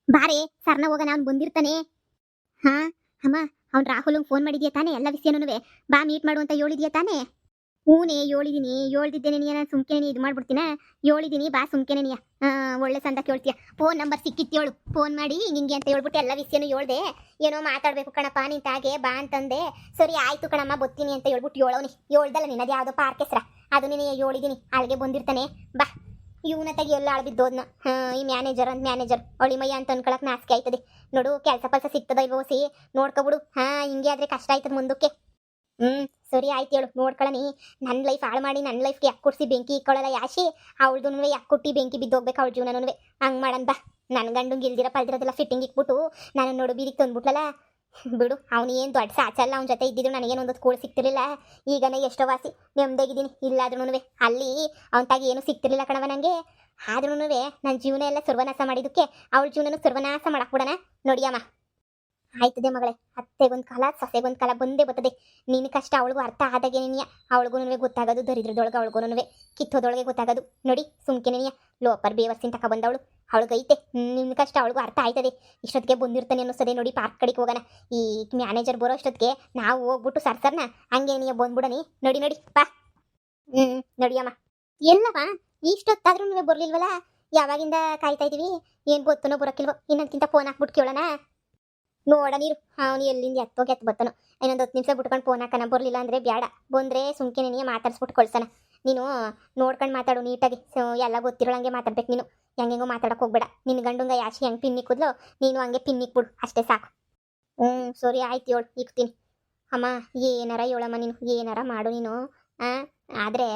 ಬಾರೆ ಸರ್ನ ಹೋಗೋಣ, ಅವ್ನು ಬಂದಿರ್ತಾನೆ. ಹಾ ಅಮ್ಮ, ಅವ್ನು ರಾಹುಲ್ ಫೋನ್ ಮಾಡಿದ್ಯಾ ತಾನೇ? ಎಲ್ಲ ವಿಷಯನೂ ಬಾ ಮೀಟ್ ಮಾಡು ಅಂತ ಹೇಳಿದ್ಯಾ ತಾನೇ? ಹೂನೇ ಹೇಳಿದೀನಿ, ಹೇಳ್ದಿದ್ದೇನೆ ನೀ ನಾನು ಸುಮ್ಕೆನೆ ಇದು ಮಾಡ್ಬಿಡ್ತೀನ. ಹೇಳಿದೀನಿ ಬಾ ಸುಮ್ಕೆನೆ ನೀ. ಒಳ್ಳೆ ಸಂದ ಕೇಳ್ತೀಯ. ಫೋನ್ ನಂಬರ್ ಸಿಕ್ಕಿತ್ತು ಹೇಳು, ಫೋನ್ ಮಾಡಿ ನಿಂಗೆ ಅಂತ ಹೇಳ್ಬಿಟ್ಟು ಎಲ್ಲ ವಿಷಯನೂ ಹೇಳ್ದೆ. ಏನೋ ಮಾತಾಡ್ಬೇಕು ಕಣಪ್ಪ ನಿಂತಾಗೆ ಬಾ ಅಂತಂದೆ. ಸರಿ ಆಯ್ತು ಕಣಮ್ಮ ಬರ್ತೀನಿ ಅಂತ ಹೇಳ್ಬಿಟ್ಟು ಹೇಳೋನಿ. ಹೇಳ್ದಲ್ಲ ನೀನು ಅದು ಯಾವುದೋ ಪಾರ್ಕ್ ಹೆಸ್ರ, ಅದು ನೀನು ಹೇಳಿದೀನಿ. ಅಲ್ಲಿಗೆ ಬಂದಿರ್ತಾನೆ ಬಾ. ಇವನ ತೆಗಿ ಎಲ್ಲ ಅಳ್ಬಿದ್ದೋದ್ನ. ಈ ಮ್ಯಾನೇಜರ್ ಅಂತ ಮ್ಯಾನೇಜರ್ ಒಳಿಮಯ್ಯ ಅಂತ ಅನ್ಕೊಳಕ್ ನಾಚಿಕೆ ಆಯ್ತದೆ. ನೋಡು ಕೆಲಸ ಪಲ್ಸ ಸಿಗ್ತದ ಇಲ್ವೋ ಸಿ ನೋಡ್ಕೊಬಿಡು. ಹಿಂಗೆ ಆದ್ರೆ ಕಷ್ಟ ಆಯ್ತದ ಮುಂದಕ್ಕೆ. ಸರಿ ಆಯ್ತು ಹೇಳು ನೋಡ್ಕೊಳ್ಳಿ. ನನ್ನ ಲೈಫ್ ಹಾಳು ಮಾಡಿ ನನ್ನ ಲೈಫ್ಗೆ ಯಾಕೆ ಕೊಡ್ಸಿ ಬೆಂಕಿ ಇಕ್ಕೊಳ್ಳಲ್ಲ ಯಾಶಿ. ಅವಳದು ಯಾಕೆ ಕೊಟ್ಟು ಬೆಂಕಿ ಬಿದ್ದೋಗ್ಬೇಕು ಅವಳ ಜೀವನನೂ. ಹಂಗೆ ಮಾಡನ್ ಬಾ. ನನ್ನ ಗಂಡು ಇಲ್ದಿರ ಪಲ್ದಿರೋದೆಲ್ಲ ಫಿಟ್ಟಿಂಗ್ ಇಕ್ಬಿಟ್ಟು ನಾನು ನೋಡು ಬೀದಿಗೆ ತಂದ್ಬಿಟ್ಲಲ್ಲ. ಬಿಡು, ಅವನು ಏನು ದೊಡ್ಡ ಸಾಚಲ್ಲ. ಅವ್ನ ಜೊತೆ ಇದ್ದಿದ್ದು ನನಗೇನೊಂದು ಕೂಳು ಸಿಗ್ತಿರ್ಲಿಲ್ಲ. ಈಗನೇ ಎಷ್ಟೋ ವಾಸಿ ನೆಮ್ಮದಿಗಿದ್ದೀನಿ. ಇಲ್ಲಾದ್ರೂ ಅಲ್ಲಿ ಅವನ ತಾಗಿ ಏನು ಸಿಗ್ತಿರ್ಲಿಲ್ಲ ಕಣವ ನನಗೆ. ಆದ್ರೂ ನನ್ನ ಜೀವನ ಎಲ್ಲ ಸರ್ವನಾಶ ಮಾಡಿದ್ದಕ್ಕೆ ಅವಳ ಜೀವನನೂ ಸರ್ವನಾಶ ಮಾಡಾಕ್ಬಿಡಣ ನೋಡಿಯಮ್ಮ. ಆಯ್ತದೆ ಮಗಳೇ, ಅತ್ತೆಗೊಂದು ಕಾಲ ಸೊಸೆಗೊಂದು ಕಾಲ ಬಂದೇ ಬರ್ತದೆ. ನಿನ್ನ ಕಷ್ಟ ಅವಳಿಗೂ ಅರ್ಥ ಆದಾಗೆ ನೀನಿಯ. ಅವಳಿಗೂ ಗೊತ್ತಾಗೋದು ದರಿದ್ರದೊಳಗೆ, ಅವಳಿಗೂ ಕಿತ್ತೋದೊಳಗೆ ಗೊತ್ತಾಗೋದು. ನೋಡಿ ಸುಮ್ಕೆನೆ ನೀಯ ಲೋಪರ್ ಬೇವರ್ಸಿನ ತಕ ಬಂದವಳು. ಅವಳಿಗೈತೆ ನಿನ್ನ ಕಷ್ಟ ಅವಳಿಗೂ ಅರ್ಥ ಆಯ್ತದೆ. ಇಷ್ಟೊತ್ತಿಗೆ ಬಂದಿರ್ತಾನೆ ಅನ್ನಿಸ್ತದೆ. ನೋಡಿ ಪಾರ್ಕ್ ಕಡೆಗೆ ಹೋಗೋಣ. ಈ ಮ್ಯಾನೇಜರ್ ಬರೋ ಅಷ್ಟೊತ್ತಿಗೆ ನಾವು ಹೋಗ್ಬಿಟ್ಟು ಸರ್ಸರ್ನ ಹಂಗೆ ನೀಯ ಬಂದ್ಬಿಡನಿ. ನೋಡಿ ನೋಡಿ ಬಾ. ನಡಿಯಮ್ಮ. ಎಲ್ಲವ ಇಷ್ಟೊತ್ತಾದ್ರೂ ಬರ್ಲಿಲ್ವಲ್ಲ? ಯಾವಾಗಿಂದ ಕಾಯ್ತಾ ಇದೀವಿ. ಏನು ಗೊತ್ತನೋ ಬರೋಕ್ಕಿಲ್ವೋ? ಇನ್ನೊಂದ್ಕಿಂತ ಫೋನ್ ಹಾಕ್ಬಿಟ್ಟು ಕೇಳೋಣ. ನೋಡ ನೀರು ಅವನು ಎಲ್ಲಿಂದ ಎತ್ತೋಗಿ ಬತ್ತನು. ಇನ್ನೊಂದು 10 ನಿಮಿಷ ಬಿಟ್ಕೊಂಡು ಫೋನ್ ಹಾಕೋಣ. ಬರಲಿಲ್ಲ ಅಂದರೆ ಬೇಡ, ಬಂದರೆ ಸುಮ್ಕೆ ನೀನು ಮಾತಾಡ್ಸ್ಬಿಟ್ಟು ಕಳ್ಸೋಣ. ನೀನು ನೋಡ್ಕೊಂಡು ಮಾತಾಡು ನೀಟಾಗಿ. ಎಲ್ಲ ಗೊತ್ತಿರೋಳಂಗೆ ಮಾತಾಡ್ಬೇಕು ನೀನು. ಹೆಂಗೆಂಗೋ ಮಾತಾಡೋಕೆ ಹೋಗ್ಬೇಡ. ನಿನ್ನ ಗಂಡುಂಗ ಯಾಶಿ ಹೆಂಗೆ ಪಿನ್ನಿಕ್ಕಿದ್ಲು ನೀನು ಹಂಗೆ ಪಿನ್ನಿಕ್ಬಿಡು ಅಷ್ಟೇ ಸಾಕು. ಸರಿ ಆಯ್ತು ಹೇಳು ಇಕ್ತೀನಿ. ಅಮ್ಮ ಏನಾರ ಹೇಳಮ್ಮ ನೀನು, ಏನಾರ ಮಾಡು ನೀನು. ಆದರೆ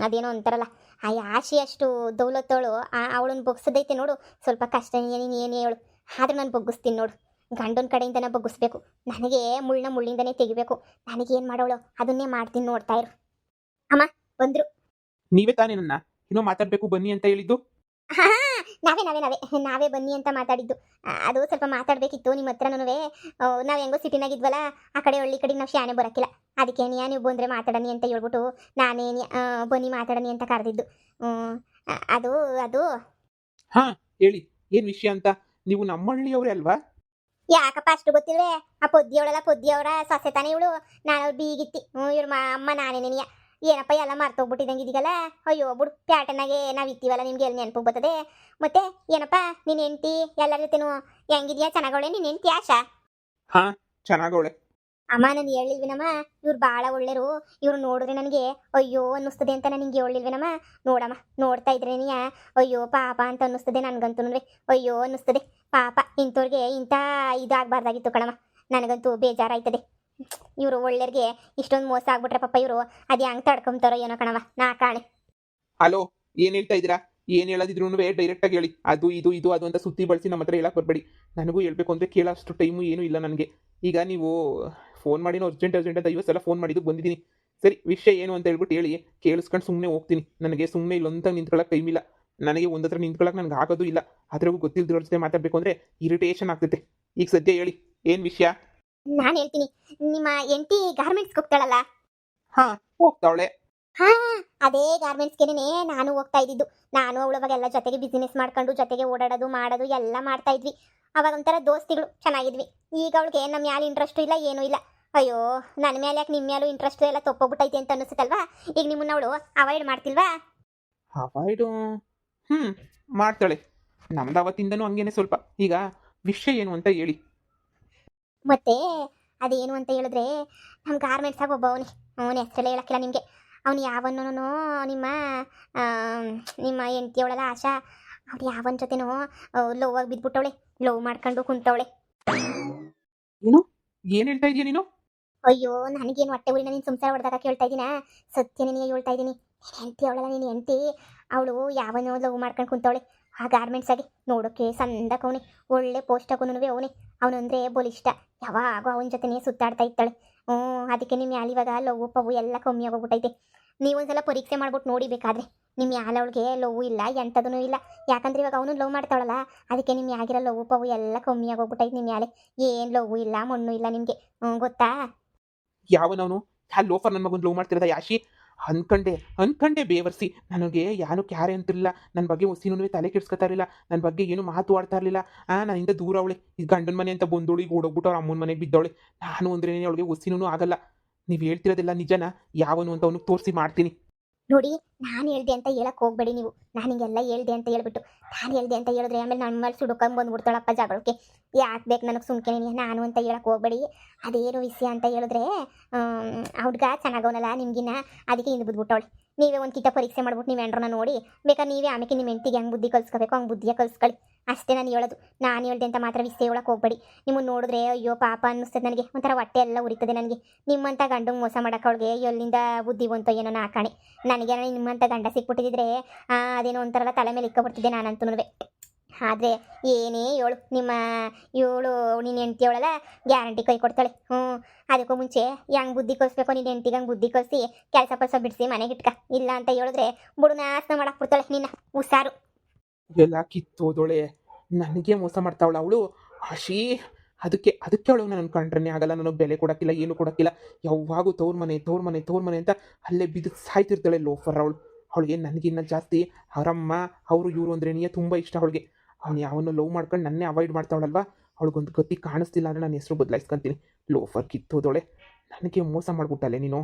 ಅದೇನೋ ಅಂತಾರಲ್ಲ, ಆ ಯಾಶಿ ಅಷ್ಟು ದೌಲತ್ತವಳು. ಅವಳನ್ನ ಬೊಗ್ಸದೈತೆ ನೋಡು. ಸ್ವಲ್ಪ ಕಷ್ಟ ನೀನು ಏನು ಹೇಳು. ಆದ್ರೆ ನಾನು ಬೊಗ್ಗಿಸ್ತೀನಿ ನೋಡು. ಗಂಡನ ಕಡೆಯಿಂದನೇ ಬಗ್ಗಿಸ್ಬೇಕು. ನನಗೆ ಮುಳ್ಳಿಂದನೇ ತೆಗಿಬೇಕು. ನನಗೇನು ಮಾಡೋಳು ಅದನ್ನೇ ಮಾಡ್ತೀನಿ, ನೋಡ್ತಾ ಇರು. ಅಮ್ಮ ಬಂದ್ರು. ನೀವೇ ತಾನೇ ನನ್ನ ಇನ್ನೂ ಮಾತಾಡಬೇಕು ಬನ್ನಿ ಅಂತ ಹೇಳಿದ್ದು? ಹಾ ನಾವೇ ನಾವೇ ನಾವೇ ನಾವೇ ಬನ್ನಿ ಅಂತ ಮಾತಾಡಿದ್ದು. ಅದು ಸ್ವಲ್ಪ ಮಾತಾಡಬೇಕಿತ್ತು ನಿಮ್ಮ ಹತ್ರನೂ. ನಾವು ಹೆಂಗೋ ಸಿಟಿನಾಗಿದ್ವಲ್ಲ, ಆ ಕಡೆ ಹಳ್ಳಿ ಕಡೆಗೆ ನಾವು ಶಾನೆ ಬರೋಕ್ಕಿಲ್ಲ. ಅದಕ್ಕೆ ನೀವು ಬಂದರೆ ಮಾತಾಡನಿ ಅಂತ ಹೇಳ್ಬಿಟ್ಟು ನಾನೇ ಬನ್ನಿ ಮಾತಾಡನಿ ಅಂತ ಕರೆದಿದ್ದು. ಅದು ಅದು ಹಾ ಹೇಳಿ, ಏನು ವಿಷಯ ಅಂತ? ನೀವು ನಮ್ಮ ಹಳ್ಳಿಯವರೇ ಅಲ್ವಾ? ಯಾಕಪ್ಪ ಅಷ್ಟು ಗೊತ್ತಿಲ್ವೇ? ಆ ಪೊದ್ದಿಯವರ ಸೊಸೆ ತಾನೇ ಇವಳು. ನಾನು ಅವ್ರು ಬೀಗಿತ್ತಿ. ಇವ್ರ ಅಮ್ಮ ನಾನೇ ನೆನೆಯ. ಏನಪ್ಪ ಎಲ್ಲ ಮರ್ತೋಗ್ಬಿಟ್ಟಿದಂಗೆ ಇದೀಗಲ್ಲ. ಅಯ್ಯೋ ಬಿಡು, ಪ್ಯಾಟರ್ನಾಗೆ ನಾವು ಇತ್ತೀವಲ್ಲ, ನಿಮ್ಗೆ ಎಲ್ಲಿ ನೆನಪು ಬರ್ತದೆ. ಮತ್ತೆ ಏನಪ್ಪ ನಿನ್ನ ಹೆಂಡ್ತಿ ಎಲ್ಲರ ಜೊತೆನೂ ಹೆಂಗಿದ್ಯಾ? ಚೆನ್ನಾಗವಳೆ ನಿನ್ನ ಹೆಂಡ್ತಿ ಆಶಾ? ಹಾ ಚೆನ್ನಾಗವಳೆ. ಅಮ್ಮ ನಾನು ಹೇಳಿಲ್ವೇನಮ್ಮ ಇವ್ರು ಭಾಳ ಒಳ್ಳೆರು. ಇವ್ರು ನೋಡಿದ್ರೆ ನನಗೆ ಅಯ್ಯೋ ಅನ್ನಿಸ್ತದೆ ಅಂತ ನನಗೆ ಹೇಳಿಲ್ವೇನಮ್ಮ. ನೋಡಮ್ಮ ನೋಡ್ತಾ ಇದ್ರೆ ನೀ ಅಯ್ಯೋ ಪಾಪ ಅಂತ ಅನ್ನಿಸ್ತದೆ ನನಗಂತೂ. ಅಯ್ಯೋ ಅನ್ನಿಸ್ತದೆ ಪಾಪ. ಇಂಥವ್ರಿಗೆ ಇಂಥ ಇದಾಗಬಾರ್ದಾಗಿತ್ತು ಕಣಮ್ಮ. ನನಗಂತೂ ಬೇಜಾರಾಯ್ತದೆ. ಇವರು ಒಳ್ಳೆಯವ್ರಿಗೆ ಇಷ್ಟೊಂದು ಮೋಸ ಆಗ್ಬಿಟ್ರೆ ಪಾಪ ಇವರು ಅದು ಹೆಂಗೆ ತಡ್ಕೊಂತಾರೋ ಏನೋ ಕಣವ. ನಾ ಕಾಣೆ. ಹಲೋ, ಏನು ಹೇಳ್ತಾ ಇದ್ದೀರಾ? ಏನು ಹೇಳೋದಿದ್ರು ಡೈರೆಕ್ಟಾಗಿ ಹೇಳಿ. ಅದು ಇದು ಇದು ಅದು ಅಂತ ಸುತ್ತಿ ಬಳಸಿ ನಮ್ಮ ಹತ್ರ ಹೇಳಕ್ಕೆ ಬರಬೇಡಿ. ನನಗೂ ಹೇಳ್ಬೇಕು ಅಂದರೆ ಕೇಳೋಷ್ಟು ಟೈಮು ಏನೂ ಇಲ್ಲ ನನಗೆ. ಈಗ ನೀವು ಫೋನ್ ಮಾಡಿ ಅರ್ಜೆಂಟ್ ಅಂತ 50 ಸಲ ಫೋನ್ ಮಾಡಿದ್ದು ಬಂದಿದ್ದೀನಿ. ಸರಿ, ವಿಷಯ ಏನು ಅಂತ ಹೇಳ್ಬಿಟ್ಟು ಹೇಳಿ. ಕೇಳಿಸ್ಕೊಂಡು ಸುಮ್ಮನೆ ಹೋಗ್ತೀನಿ. ನನಗೆ ಸುಮ್ಮನೆ ಇಲ್ಲೊಂತ ನಿಂತ್ಕೊಳ್ಳೋಕೆ ಟೈಮ್ ಇಲ್ಲ. ನನಗೆ ಒಂದು ಹತ್ರ ನಿಂತ್ಕೊಳ್ಳೋಕೆ ನನಗೆ ಆಗೋದು ಇಲ್ಲ. ಅದ್ರಾಗೂ ಗೊತ್ತಿಲ್ಲದಿರೋ ಜೊತೆ ಮಾತಾಡಬೇಕು ಅಂದರೆ ಇರಿಟೇಷನ್ ಆಗ್ತೈತೆ. ಈಗ ಸದ್ಯ ಹೇಳಿ ಏನು ವಿಷಯ? ನಾನು ಹೇಳ್ತೀನಿ. ನಿಮ್ಮ ಹೆಂಡತಿ ಗಾರ್ಮೆಂಟ್ಸ್ಗೆ ಹೋಗ್ತಾಳಲ್ಲ? ಹಾಂ ಹೋಗ್ತಾವಳೆ. ಹಾ ಅದೇ ಗಾರ್ಮೆಂಟ್ಸ್ಗೆನೇ ನಾನು ಹೋಗ್ತಾ ಇದ್ದಿದ್ದು. ನಾನು ಅವಳವಾಗೆಲ್ಲ ಜೊತೆಗೆ ಬಿಸಿನೆಸ್ ಮಾಡ್ಕೊಂಡು ಜೊತೆಗೆ ಓಡಾಡೋದು ಮಾಡೋದು ಎಲ್ಲ ಮಾಡ್ತಾ ಇದ್ವಿ. ಅವಾಗ ಒಂಥರ ದೋಸ್ತಿಗಳು ಚೆನ್ನಾಗಿದ್ವಿ. ಈಗ ಅವಳಿಗೆ ನಮ್ಮ ಮ್ಯಾಲೆ ಇಂಟ್ರೆಸ್ಟು ಇಲ್ಲ, ಏನೂ ಇಲ್ಲ. ಅಯ್ಯೋ ನನ್ನ ಮೇಲೆ ಯಾಕೆ ನಿಮ್ಮ ಮೇಲೂ ಇಂಟ್ರೆಸ್ಟ್ ಎಲ್ಲ ತಪ್ಪೋಗ್ಬಿಟ್ಟೈತೆ ಅಂತ ಅನಿಸುತ್ತಲ್ವಾ? ಈಗ ನಿಮ್ಮನ್ನ ಅವಳು ಅವಾಯ್ಡ್ ಮಾಡ್ತಿಲ್ವಾ? ಅವಾಯ್ಡು ಮಾಡ್ತಾಳೆ. ನಮ್ದು ಅವತ್ತಿಂದನೂ ಹಂಗೇನೆ ಸ್ವಲ್ಪ. ಈಗ ವಿಷಯ ಏನು ಅಂತ ಹೇಳಿ. ಮತ್ತೆ ಅದೇನು ಅಂತ ಹೇಳಿದ್ರೆ, ನಮ್ಮ ಗಾರ್ಮೆಂಟ್ಸಾಗ ಒಬ್ಬ ಅವನ ಹೆಸರೆಲ್ಲ ಹೇಳಕ್ಕಿಲ್ಲ ನಿಮಗೆ. ಅವನು ಯಾವನ್ನೂ ನಿಮ್ಮ ನಿಮ್ಮ ಹೆಂಡ್ತಿಯವಳಲ್ಲ ಆಶಾ, ಅವ್ರು ಯಾವನ ಜೊತೆನೋ ಲವ್ ಆಗಿ ಬಿದ್ಬಿಟ್ಟವಳೆ. ಲವ್ ಮಾಡ್ಕೊಂಡು ಕುಂತವಳೆ. ಏನು ಏನು ಹೇಳ್ತಾ ಇದೀಯ ನೀನು? ಅಯ್ಯೋ ನನಗೇನು ಹೊಟ್ಟೆ ಊರಿನ ನೀನು ಸಂಸಾರ ಹೊಡೆದಾಗ ಕೇಳ್ತಾ ಇದ್ದೀನ. ಸತ್ಯ ನಿನಗೆ ಹೇಳ್ತಾ ಇದ್ದೀನಿ. ಹೆಂಡ್ತಿ ಅವಳಲ್ಲ ನೀನು ಹೆಂಡ್ತಿ. ಅವಳು ಯಾವನೋ ಲವ್ ಮಾಡ್ಕೊಂಡು ಕುಂತವಳೆ ಆ ಗಾರ್ಮೆಂಟ್ಸಾಗಿ. ನೋಡೋಕ್ಕೆ ಸಂದಕವನೆ, ಒಳ್ಳೆ ಪೋಸ್ಟಕ್ಕೂ ಅವನೇ. ಅವನಂದ್ರೆ ಬಲಿಷ್ಠ. ಯಾವಾಗ ಅವನ ಜೊತೆನೇ ಸುತ್ತಾಡ್ತಾ ಇರ್ತಾಳೆ. ಅದಕ್ಕೆ ನಿಮ್ಮ ಯಾಲ್ ಇವಾಗ ಲವ್ ಪವು ಎಲ್ಲ ಕಮ್ಮಿ ಆಗೋಗ್ಬಿಟ್ಟೈತೆ. ನೀವೊಂದ್ಸಲ ಪರೀಕ್ಷೆ ಮಾಡ್ಬಿಟ್ಟು ನೋಡಿ ಬೇಕಾದ್ರೆ. ನಿಮ್ಮ ಯಾಲ ಅವಳಿಗೆ ಲವ್ ಇಲ್ಲ, ಎಂಥದೂ ಇಲ್ಲ. ಯಾಕಂದ್ರೆ ಇವಾಗ ಅವನು ಲವ್ ಮಾಡ್ತಾವಳಲ್ಲ, ಅದಕ್ಕೆ ನಿಮ್ಮ ಯಾಗಿರೋ ಲವ್ ಪವು ಎಲ್ಲ ಕಮ್ಮಿ ಆಗೋಗ್ಬಿಟ್ಟೈತೆ. ನಿಮ್ಮ ಯಾಲೆ ಏನು ಲವ್ ಇಲ್ಲ, ಮಣ್ಣು ಇಲ್ಲ ನಿಮಗೆ. ಗೊತ್ತಾ? ಯಾವನವನು? ಆ ಲೋಫರ್ ನನ್ನ ಮಗನ ಲವ್ ಮಾಡ್ತಿರೋದ ಯಾಶಿ? ಅನ್ಕಂಡೆ ಬೇವರ್ಸಿ ನನಗೆ ಯಾನು ಕ್ಯಾರೆ ಅಂತಿರಲಿಲ್ಲ, ನನ್ನ ಬಗ್ಗೆ ಹೊಸಿನೂ ತಲೆ ಕೆಡ್ಸ್ಕೊತಾ ಇರಲಿಲ್ಲ, ನನ್ನ ಬಗ್ಗೆ ಏನು ಮಾತು ಆಡ್ತಾ ಇರಲಿಲ್ಲ. ನನ್ನಿಂದ ದೂರ ಅವಳೆ, ಈ ಗಂಡನ ಮನೆ ಅಂತ ಬಂದೋಳಿಗೆ ಓಡೋಗ್ಬಿಟ್ಟು ಅವ್ರ ಅಮ್ಮನ ಮನೆಗೆ ಬಿದ್ದವಳೆ. ನಾನು ಅಂದ್ರೆ ಅವಳಿಗೆ ಹೊಸಿನೂ ಆಗಲ್ಲ. ನೀವು ಹೇಳ್ತಿರೋದೆಲ್ಲ ನಿಜನಾ? ಯಾವನು ಅಂತ ಅವನಿಗೆ ತೋರಿಸಿ ಮಾಡ್ತೀನಿ. ನೋಡಿ, ನಾನು ಹೇಳ್ದೆ ಅಂತ ಹೇಳಕ್ ಹೋಗ್ಬೇಡಿ ನೀವು. ನಾನು ಹಿಂಗೆಲ್ಲ ಹೇಳ್ದೆ ಅಂತ ಹೇಳ್ಬಿಟ್ಟು ನಾನು ಹೇಳ್ದೆ ಅಂತ ಹೇಳಿದ್ರೆ ಆಮೇಲೆ ನನ್ನ ಮೇಲೆ ಸುಡುಕೊಂಡ್ ಬಂದ್ಬಿಡ್ತಾಳಪ್ಪ ಜಗಳಕ್ಕೆ. ಯಾಕೆ ಬೇಕು ನನಗೆ ಸುಮ್ಕೆ ನಾನು ಅಂತ ಹೇಳಕ್ ಹೋಗ್ಬೇಡಿ. ಅದೇನು ವಿಷಯ ಅಂತ ಹೇಳಿದ್ರೆ ಹುಡ್ಗ ಚೆನ್ನಾಗವನಲ್ಲ ನಿಮ್ಗಿನ್ನ, ಅದಕ್ಕೆ ಹಿಂದೆ ಬಿದ್ಬಿಟ್ಟವಳೆ. ನೀವೇ ಒಂದು ಕಿತ್ತ ಪರೀಕ್ಷೆ ಮಾಡ್ಬಿಟ್ಟು ನೀವು ಎಂಡ್ರನ್ನ ನೋಡಿ ಬೇಕಾದ್ರೆ ನೀವೇ ಆಮೇಲೆ ನಿಮ್ಮ ಹೆಂಡ್ತಿಗೆ ಹೆಂಗೆ ಬುದ್ಧಿ ಕಲ್ಸ್ಕೋಬೇಕು ಹಂಗೆ ಬುದ್ಧಿಯ ಕಲ್ಸ್ಕೊಳ್ಳಿ. ಅಷ್ಟೇ ನಾನು ಹೇಳೋದು. ನಾನು ಹೇಳ್ದೆ ಅಂತ ಮಾತ್ರ ವಿಷಯ ಹೇಳಕ್ಕೆ ಹೋಗ್ಬೇಡಿ. ನಿಮ್ಮನ್ನು ನೋಡಿದ್ರೆ ಅಯ್ಯೋ ಪಾಪ ಅನ್ನಿಸ್ತದೆ ನನಗೆ, ಒಂಥರ ಹೊಟ್ಟೆ ಎಲ್ಲ ಉರಿತದೆ ನನಗೆ. ನಿಮ್ಮಂಥ ಗಂಡಂಗೆ ಮೋಸ ಮಾಡೋಕೆ ಅವಳಿಗೆ ಎಲ್ಲಿಂದ ಬುದ್ಧಿ ಬಂತೋ ಏನೋ ನಾಕಾಣೆ. ನನಗೆ ನಿಮ್ಮಂಥ ಗಂಡ ಸಿಕ್ಬಿಟ್ಟಿದ್ರೆ ಅದೇನೋ ಒಂಥರ ತಲೆ ಮೇಲೆ ಇಕ್ಕೊಬಿಡ್ತಿದ್ದೆ ನಾನಂತೂ. ಆದರೆ ಏನೇ ಹೇಳು, ಇವಳು ನಿನ್ನ ಹೆಂಡ್ತಿ ಅವಳಲ್ಲ ಗ್ಯಾರಂಟಿ ಕೈ ಕೊಡ್ತಾಳೆ. ಅದಕ್ಕೂ ಮುಂಚೆ ಹೆಂಗೆ ಬುದ್ಧಿ ಕಲಿಸ್ಬೇಕು, ನಿನ್ನ ಹೆಂಡ್ತಿಗೆ ಹಂಗೆ ಬುದ್ಧಿ ಕಲಿಸಿ ಕೆಲಸ ಬಿಡಿಸಿ ಮನೆಗೆ ಇಟ್ಕ. ಇಲ್ಲ ಅಂತ ಹೇಳಿದ್ರೆ ಬುಡು ನಾಶನ ಮಾಡಕ್ಕೆ ಬಿಡ್ತಾಳೆ ನಿನ್ನ. ಹುಷಾರು. ಎಲ್ಲ ಕಿತ್ತೋದೊಳೆ, ನನಗೆ ಮೋಸ ಮಾಡ್ತಾವಳ ಅವಳು. ಆಶಿ ಅದಕ್ಕೆ ಅವಳು ನನ್ನ ಕಂಡ್ರೇ ಆಗಲ್ಲ, ನನಗೆ ಬೆಲೆ ಕೊಡೋಕ್ಕಿಲ್ಲ, ಏನು ಕೊಡೋಕ್ಕಿಲ್ಲ. ಯಾವಾಗೂ ತವ್ರ ಮನೆ ಅಂತ ಅಲ್ಲೇ ಬಿದ್ದು ಸಾಯ್ತಿರ್ತಾಳೆ ಲೋಫರ್ ಅವಳು. ಅವಳಿಗೆ ನನಗಿನ್ನ ಜಾಸ್ತಿ ಅವರಮ್ಮ ಅವರು ಇವರು ಅಂದ್ರೇನೇ ತುಂಬ ಇಷ್ಟ ಅವಳಿಗೆ. ಅವ್ನು ಯಾವನ್ನೋ ಲವ್ ಮಾಡ್ಕೊಂಡು ನನ್ನೇ ಅವಾಯ್ಡ್ ಮಾಡ್ತಾವಳಲ್ವ, ಅವಳಿಗೊಂದು ಗತಿ ಕಾಣಿಸ್ತಿಲ್ಲ ಅಂದರೆ ನಾನು ಹೆಸರು ಬದಲಾಯಿಸ್ಕೊತೀನಿ. ಲೋಫರ್ ಕಿತ್ತೋದೊಳೆ, ನನಗೆ ಮೋಸ ಮಾಡ್ಬಿಟ್ಟಲೆ ನೀನು.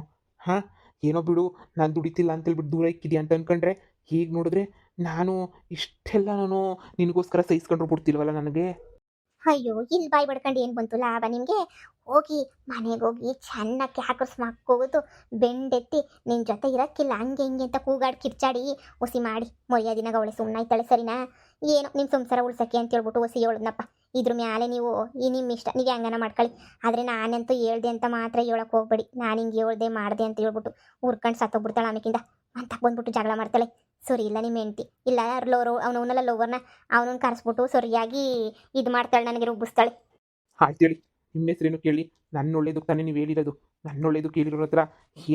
ಏನೋ ಬಿಡು, ನಾನು ದುಡಿತಿಲ್ಲ ಅಂತೇಳ್ಬಿಟ್ಟು ದೂರ ಇಕ್ಕಿದ್ಯಾ ಅಂತ ಅಂದ್ಕೊಂಡ್ರೆ ಈಗ ನೋಡಿದ್ರೆ ನಾನು ಇಷ್ಟೆಲ್ಲ ನಿನಗೋಸ್ಕರ ಸಹಿಸ್ಕೊಂಡ್ರು ಬಿಡ್ತಿಲ್ವಲ್ಲ ನನಗೆ. ಅಯ್ಯೋ, ಇಲ್ಲಿ ಬಾಯಿ ಬಡ್ಕೊಂಡು ಏನು ಬಂತು ಲಾಭ ನಿಮಗೆ? ಹೋಗಿ ಮನೆಗೆ ಹೋಗಿ ಚೆನ್ನಾಗಿ ಕ್ಯಾಕರ್ಸ್ ಮಾಡ್ಕೋದು, ಬೆಂಡೆತ್ತಿ ನಿನ್ನ ಜೊತೆ ಇರೋಕ್ಕಿಲ್ಲ ಹಂಗೆ ಹಿಂಗೆ ಅಂತ ಕೂಗಾಡಿ ಕಿರ್ಚಾಡಿ ಒಸಿ ಮಾಡಿ ಮೊಯ್ಯೋದಿನಾಗ ಅವಳೆ ಸುಮ್ಮನಾಯ್ತಾಳೆ. ಸರಿನಾ? ಏನು ನಿಮ್ಮ ಸಂಸಾರ ಉಳ್ಸಕ್ಕೆ ಅಂತ ಹೇಳ್ಬಿಟ್ಟು ಒಸಿ ಹೇಳದ್ನಪ್ಪ. ಇದ್ರ ಮ್ಯಾಲೆ ನೀವು ನಿಮ್ಮ ಇಷ್ಟ, ನೀವು ಹೆಂಗನ ಮಾಡ್ಕೊಳ್ಳಿ. ಆದರೆ ನಾನಂತೂ ಹೇಳ್ದೆ ಅಂತ ಮಾತ್ರ ಹೇಳಕ್ಕೆ ಹೋಗ್ಬೇಡಿ. ನಾನು ಹಿಂಗೆ ಹೇಳ್ದೆ ಮಾಡಿದೆ ಅಂತ ಹೇಳ್ಬಿಟ್ಟು ಉರ್ಕೊಂಡು ಸತ್ತೋಗ್ಬಿಡ್ತಾಳೆ ಆಮೇಕಿಂದ ಅಂತ ಬಂದ್ಬಿಟ್ಟು ಜಗಳ ಮಾಡ್ತಾಳೆ. ಸರಿ ಇಲ್ಲ ನಿಮ್ಮ ಹೆಂಡ್ತಿ, ಇಲ್ಲ ಅವನವನ್ನೆಲ್ಲ ಲೋವರ್ನ ಅವನನ್ನು ಕರೆಸ್ಬಿಟ್ಟು ಸರಿಯಾಗಿ ಇದು ಮಾಡ್ತಾಳೆ, ನನಗೆ ರುಬ್ಬಿಸ್ತಾಳೆ. ಆಯ್ತೇಳಿ, ನಿಮ್ಮ ಹೆಸರೇನು ಕೇಳಿ? ನನ್ನ ಒಳ್ಳೇದಕ್ಕೆ ತಾನೇ ನೀವು ಹೇಳಿರೋದು. ನನ್ನ ಒಳ್ಳೇದು ಕೇಳಿರೋ ಹತ್ರ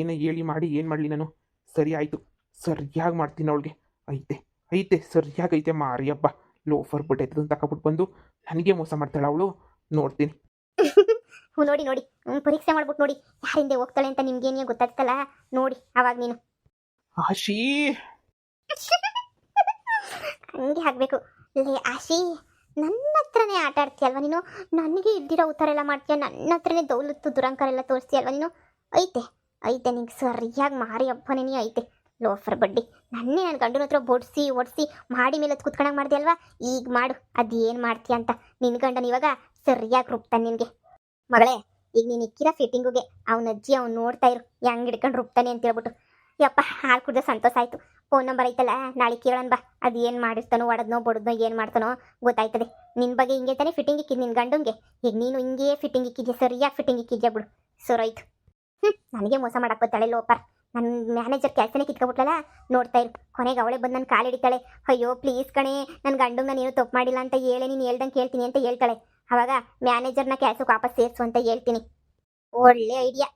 ಏನೋ ಹೇಳಿ ಮಾಡಿ ಏನು ಮಾಡಲಿ ನಾನು? ಸರಿ ಆಯಿತು, ಸರಿಯಾಗಿ ಮಾಡ್ತೀನಿ ಅವಳಿಗೆ. ಐತೆ ಸರಿಯಾಗೈತೆ ಮಾರಿ ಹಬ್ಬ. ಲೋಫರ್ ಬಿಟ್ಟೈತದನ್ನು ತಗೊಬಿಟ್ಟು ಬಂದು ನನಗೆ ಮೋಸ ಮಾಡ್ತಾಳೆ ಅವಳು. ನೋಡ್ತೀನಿ. ನೋಡಿ ಪರೀಕ್ಷೆ ಮಾಡ್ಬಿಟ್ಟು ನೋಡಿ ಯಾರಿಂದ ಹೋಗ್ತಾಳೆ ಅಂತ ನಿಮ್ಗೇನೇ ಗೊತ್ತಾಗ್ತಲ್ಲ ನೋಡಿ ಅವಾಗ ನೀನು. ಆಶಿ ಹಂಗೆ ಆಗಬೇಕು. ಲೇ ಆಶಿ, ನನ್ನ ಹತ್ರನೇ ಆಟ ಆಡ್ತೀಯಲ್ವ ನೀನು? ನನಗೆ ಇದ್ದಿರೋ ಉತ್ತರ ಎಲ್ಲ ಮಾಡ್ತೀಯ, ನನ್ನ ಹತ್ರನೇ ದೌಲತ್ತು ದುರಂಕಾರ ಎಲ್ಲ ತೋರಿಸ್ತೀಯಲ್ವ ನೀನು? ಐತೆ ನಿಂಗೆ ಸರಿಯಾಗಿ ಮಾರಿ ಹಬ್ಬನೇ ಐತೆ. ಲೋಫರ್ ಬಡ್ಡಿ, ನನ್ನ ಗಂಡನ ಹತ್ರ ಬೊಡಿಸಿ ಒಡಿಸಿ ಮಾಡಿ ಮೇಲೆ ಕುತ್ಕೊಂಡಂಗೆ ಮಾಡಿದೆ ಅಲ್ವಾ? ಈಗ ಮಾಡು ಅದೇನು ಮಾಡ್ತೀಯ ಅಂತ. ನಿನ್ನ ಗಂಡನ ಇವಾಗ ಸರಿಯಾಗಿ ರುಬ್ತಾನೆ ನಿನಗೆ. ಮಗಳೇ, ಈಗ ನೀನು ಇಕ್ಕಿರೋ ಫಿಟ್ಟಿಂಗುಗೆ ಅವನ ಅಜ್ಜಿ ಅವ್ನು ನೋಡ್ತಾ ಇರು ಹೆಂಗೆ ಹಿಡ್ಕೊಂಡು ರುಬ್ತಾನೆ ಅಂತ ಹೇಳ್ಬಿಟ್ಟು. ಯಪ್ಪ, ಹಾಲು ಕುಡ್ದೆ ಸಂತೋಷ ಆಯಿತು. ಫೋನ್ ನಂಬರ್ ಐತಲ್ಲ, ನಾಳೆ ಕೇಳೋಣ ಬಾ. ಅದು ಏನು ಮಾಡಿರ್ತಾನೋ, ಒಡದ್ನೋ ಬಡದ್ನೋ ಏನು ಮಾಡ್ತಾನೋ ಗೊತ್ತಾಯ್ತದೆ. ನಿನ್ನ ಬಗ್ಗೆ ಹಿಂಗೆ ತಾನೇ ಫಿಟ್ಟಿಂಗ್ ಇಕ್ಕಿದ್ದು ನಿನ್ನ ಗಂಡಂಗೆ. ಈಗ ನೀನು ಹಿಂಗೆ ಫಿಟ್ಟಿಂಗ್ ಇಕ್ಕಿದ್ಯಾ, ಸರಿಯಾಗಿ ಫಿಟ್ಟಿಂಗ್ ಇಕ್ಕಿದ್ಯಾ ಬಿಡು. ಸರೋಯ್ತು. ನನಗೆ ಮೋಸ ಮಾಡಕ್ಕೆ ಬರ್ತಾಳೆ ಲೋಪರ್. ನನ್ನ ಮ್ಯಾನೇಜರ್ ಕೆಲಸನೇ ಕಿತ್ಕೊಬಿಟ್ಲಲ್ಲ, ನೋಡ್ತಾ ಇರು. ಕೊನೆಗೆ ಅವಳೇ ಬಂದು ನನ್ನ ಕಾಲು ಹಿಡಿತಾಳೆ. ಅಯ್ಯೋ ಪ್ಲೀಸ್ ಕಣೆ, ನನ್ನ ಗಂಡಂಗೆ ನಾನು ಏನು ತಪ್ಪು ಮಾಡಿಲ್ಲ ಅಂತ ಹೇಳಿ ನೀನು ಹೇಳ್ದಂಗೆ ಕೇಳ್ತೀನಿ ಅಂತ ಹೇಳ್ತಾಳೆ. ಆವಾಗ ಮ್ಯಾನೇಜರ್ನ ಕೆಲಸಕ್ಕೆ ವಾಪಸ್ ಸೇರಿಸು ಅಂತ ಹೇಳ್ತೀನಿ. ಒಳ್ಳೆ ಐಡಿಯಾ.